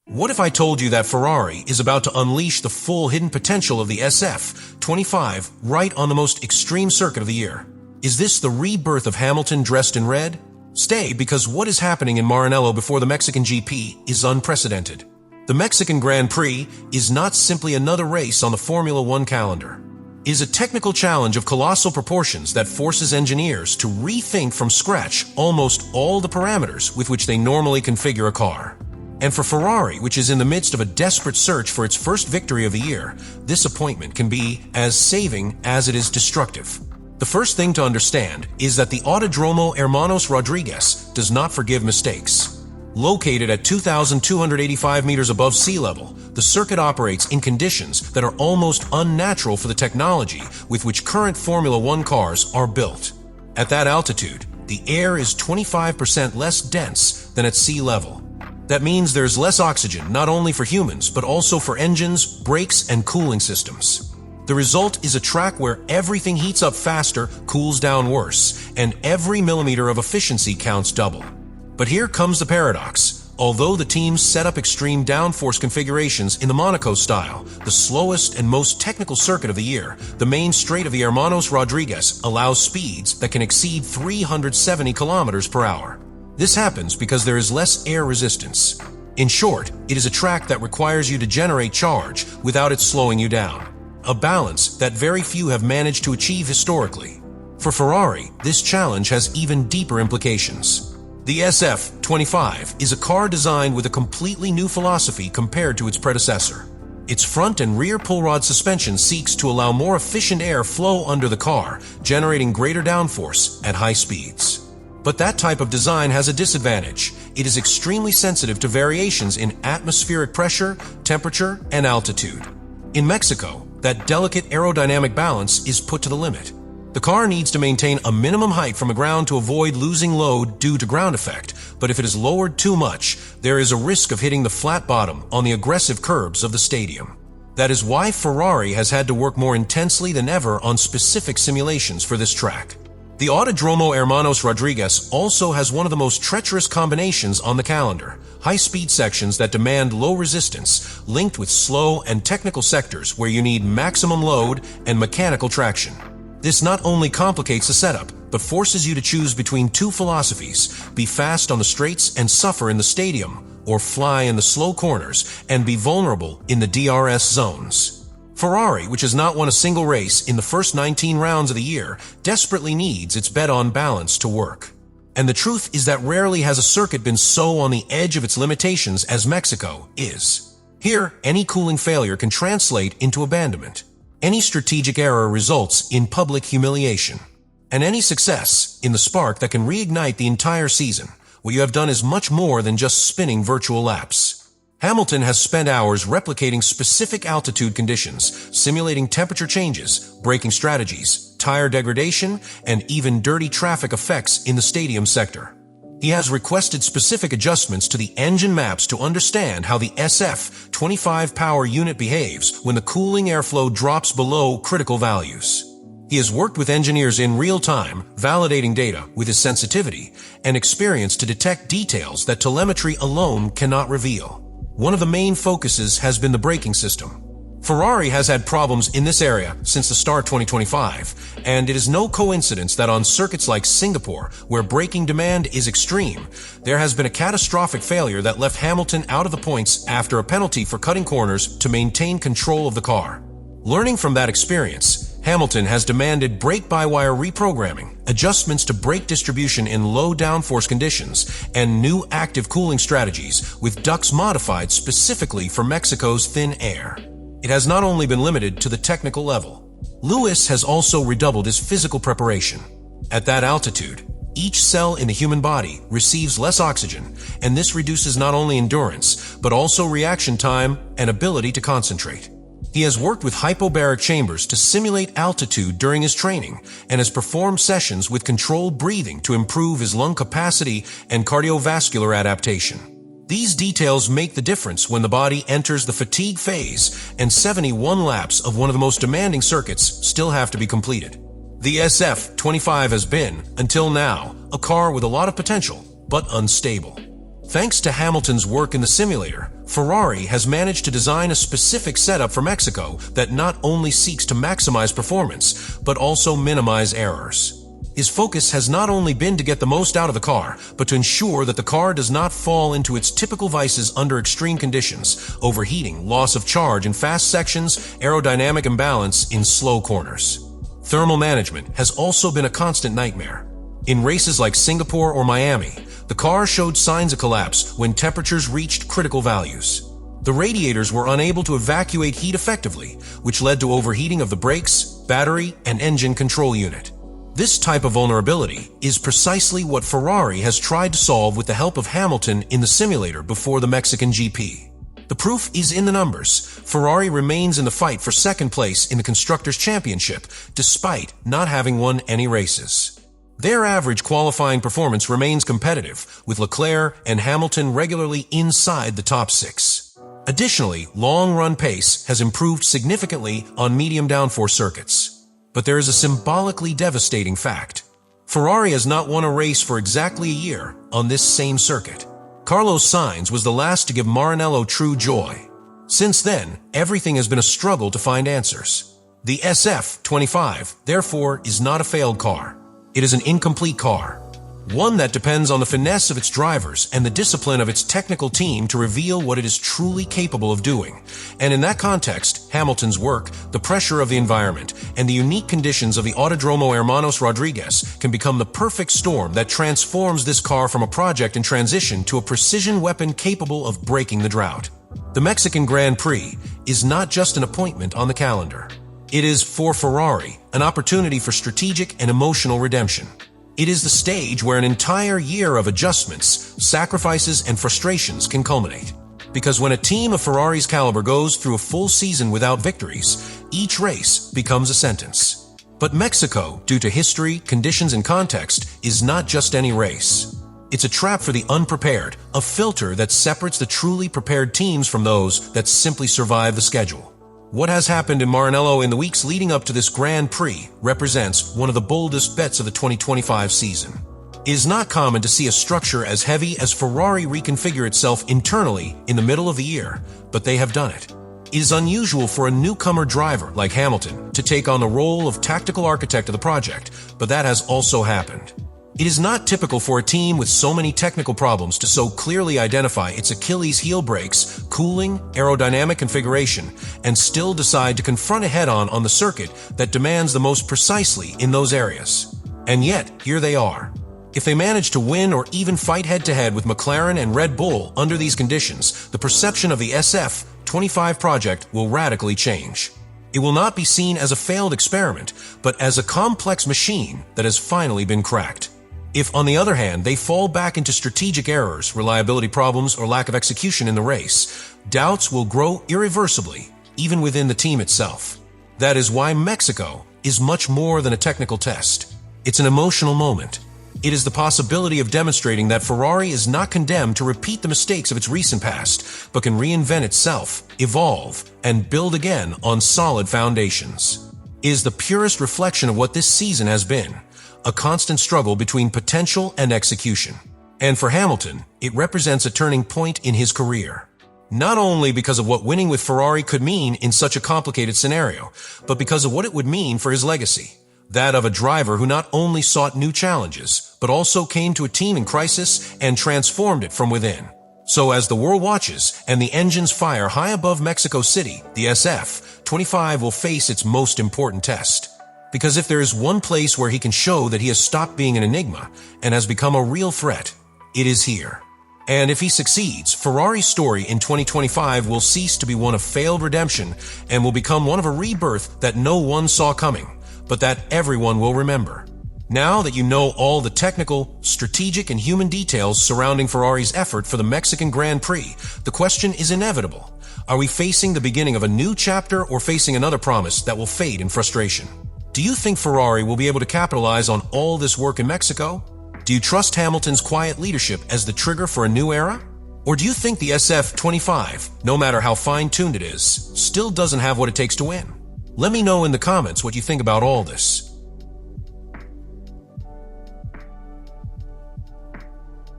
What if I told you that Ferrari is about to unleash the full hidden potential of the SF-25 right on the most extreme circuit of the year? Is this the rebirth of Hamilton dressed in red? Stay, because what is happening in Maranello before the Mexican GP is unprecedented. The Mexican Grand Prix is not simply another race on the Formula One calendar. It is a technical challenge of colossal proportions that forces engineers to rethink from scratch almost all the parameters with which they normally configure a car. And for Ferrari, which is in the midst of a desperate search for its first victory of the year, this appointment can be as saving as it is destructive. The first thing to understand is that the Autodromo Hermanos Rodríguez does not forgive mistakes. Located at 2,285 meters above sea level, the circuit operates in conditions that are almost unnatural for the technology with which current Formula One cars are built. At that altitude, the air is 25% less dense than at sea level. That means there's less oxygen not only for humans, but also for engines, brakes, and cooling systems. The result is a track where everything heats up faster, cools down worse, and every millimeter of efficiency counts double. But here comes the paradox. Although the teams set up extreme downforce configurations in the Monaco style, the slowest and most technical circuit of the year, the main straight of the Hermanos Rodríguez allows speeds that can exceed 370 kilometers per hour. This happens because there is less air resistance. In short, it is a track that requires you to generate charge without it slowing you down. A balance that very few have managed to achieve historically. For Ferrari, this challenge has even deeper implications. The SF-25 is a car designed with a completely new philosophy compared to its predecessor. Its front and rear pull rod suspension seeks to allow more efficient air flow under the car, generating greater downforce at high speeds. But that type of design has a disadvantage. It is extremely sensitive to variations in atmospheric pressure, temperature, and altitude. In Mexico, that delicate aerodynamic balance is put to the limit. The car needs to maintain a minimum height from the ground to avoid losing load due to ground effect, but if it is lowered too much, there is a risk of hitting the flat bottom on the aggressive curbs of the stadium. That is why Ferrari has had to work more intensely than ever on specific simulations for this track. The Autodromo Hermanos Rodríguez also has one of the most treacherous combinations on the calendar: high-speed sections that demand low resistance, linked with slow and technical sectors where you need maximum load and mechanical traction. This not only complicates the setup, but forces you to choose between two philosophies: be fast on the straights and suffer in the stadium, or fly in the slow corners and be vulnerable in the DRS zones. Ferrari, which has not won a single race in the first 19 rounds of the year, desperately needs its bet on balance to work. And the truth is that rarely has a circuit been so on the edge of its limitations as Mexico is. Here, any cooling failure can translate into abandonment. Any strategic error results in public humiliation. And any success in the spark that can reignite the entire season. What you have done is much more than just spinning virtual laps. Hamilton has spent hours replicating specific altitude conditions, simulating temperature changes, braking strategies, tire degradation, and even dirty traffic effects in the stadium sector. He has requested specific adjustments to the engine maps to understand how the SF-25 power unit behaves when the cooling airflow drops below critical values. He has worked with engineers in real time, validating data with his sensitivity and experience to detect details that telemetry alone cannot reveal. One of the main focuses has been the braking system. Ferrari has had problems in this area since the start of 2025, and it is no coincidence that on circuits like Singapore, where braking demand is extreme, there has been a catastrophic failure that left Hamilton out of the points after a penalty for cutting corners to maintain control of the car. Learning from that experience, Hamilton has demanded brake-by-wire reprogramming, adjustments to brake distribution in low downforce conditions, and new active cooling strategies with ducts modified specifically for Mexico's thin air. It has not only been limited to the technical level. Lewis has also redoubled his physical preparation. At that altitude, each cell in the human body receives less oxygen, and this reduces not only endurance, but also reaction time and ability to concentrate. He has worked with hypobaric chambers to simulate altitude during his training and has performed sessions with controlled breathing to improve his lung capacity and cardiovascular adaptation. These details make the difference when the body enters the fatigue phase and 71 laps of one of the most demanding circuits still have to be completed. The SF-25 has been, until now, a car with a lot of potential, but unstable. Thanks to Hamilton's work in the simulator, Ferrari has managed to design a specific setup for Mexico that not only seeks to maximize performance, but also minimize errors. His focus has not only been to get the most out of the car, but to ensure that the car does not fall into its typical vices under extreme conditions: overheating, loss of charge in fast sections, aerodynamic imbalance in slow corners. Thermal management has also been a constant nightmare. In races like Singapore or Miami, the car showed signs of collapse when temperatures reached critical values. The radiators were unable to evacuate heat effectively, which led to overheating of the brakes, battery, and engine control unit. This type of vulnerability is precisely what Ferrari has tried to solve with the help of Hamilton in the simulator before the Mexican GP. The proof is in the numbers. Ferrari remains in the fight for second place in the Constructors' Championship, despite not having won any races. Their average qualifying performance remains competitive, with Leclerc and Hamilton regularly inside the top 6. Additionally, long-run pace has improved significantly on medium downforce circuits. But there is a symbolically devastating fact. Ferrari has not won a race for exactly a year on this same circuit. Carlos Sainz was the last to give Maranello true joy. Since then, everything has been a struggle to find answers. The SF-25, therefore, is not a failed car. It is an incomplete car. One that depends on the finesse of its drivers and the discipline of its technical team to reveal what it is truly capable of doing. And in that context, Hamilton's work, the pressure of the environment, and the unique conditions of the Autodromo Hermanos Rodríguez can become the perfect storm that transforms this car from a project in transition to a precision weapon capable of breaking the drought. The Mexican Grand Prix is not just an appointment on the calendar. It is, for Ferrari, an opportunity for strategic and emotional redemption. It is the stage where an entire year of adjustments, sacrifices, and frustrations can culminate. Because when a team of Ferrari's caliber goes through a full season without victories, each race becomes a sentence. But Mexico, due to history, conditions, and context, is not just any race. It's a trap for the unprepared, a filter that separates the truly prepared teams from those that simply survive the schedule. What has happened in Maranello in the weeks leading up to this Grand Prix represents one of the boldest bets of the 2025 season. It is not common to see a structure as heavy as Ferrari reconfigure itself internally in the middle of the year, but they have done it. It is unusual for a newcomer driver like Hamilton to take on the role of tactical architect of the project, but that has also happened. It is not typical for a team with so many technical problems to so clearly identify its Achilles heel brakes, cooling, aerodynamic configuration, and still decide to confront a head-on on the circuit that demands the most precisely in those areas. And yet, here they are. If they manage to win or even fight head-to-head with McLaren and Red Bull under these conditions, the perception of the SF-25 project will radically change. It will not be seen as a failed experiment, but as a complex machine that has finally been cracked. If, on the other hand, they fall back into strategic errors, reliability problems, or lack of execution in the race, doubts will grow irreversibly, even within the team itself. That is why Mexico is much more than a technical test. It's an emotional moment. It is the possibility of demonstrating that Ferrari is not condemned to repeat the mistakes of its recent past, but can reinvent itself, evolve, and build again on solid foundations. It is the purest reflection of what this season has been. A constant struggle between potential and execution. And for Hamilton, it represents a turning point in his career. Not only because of what winning with Ferrari could mean in such a complicated scenario, but because of what it would mean for his legacy. That of a driver who not only sought new challenges, but also came to a team in crisis and transformed it from within. So as the world watches and the engines fire high above Mexico City, the SF-25 will face its most important test. Because if there is one place where he can show that he has stopped being an enigma and has become a real threat, it is here. And if he succeeds, Ferrari's story in 2025 will cease to be one of failed redemption and will become one of a rebirth that no one saw coming, but that everyone will remember. Now that you know all the technical, strategic, and human details surrounding Ferrari's effort for the Mexican Grand Prix, the question is inevitable. Are we facing the beginning of a new chapter or facing another promise that will fade in frustration? Do you think Ferrari will be able to capitalize on all this work in Mexico? Do you trust Hamilton's quiet leadership as the trigger for a new era? Or do you think the SF-25, no matter how fine-tuned it is, still doesn't have what it takes to win? Let me know in the comments what you think about all this.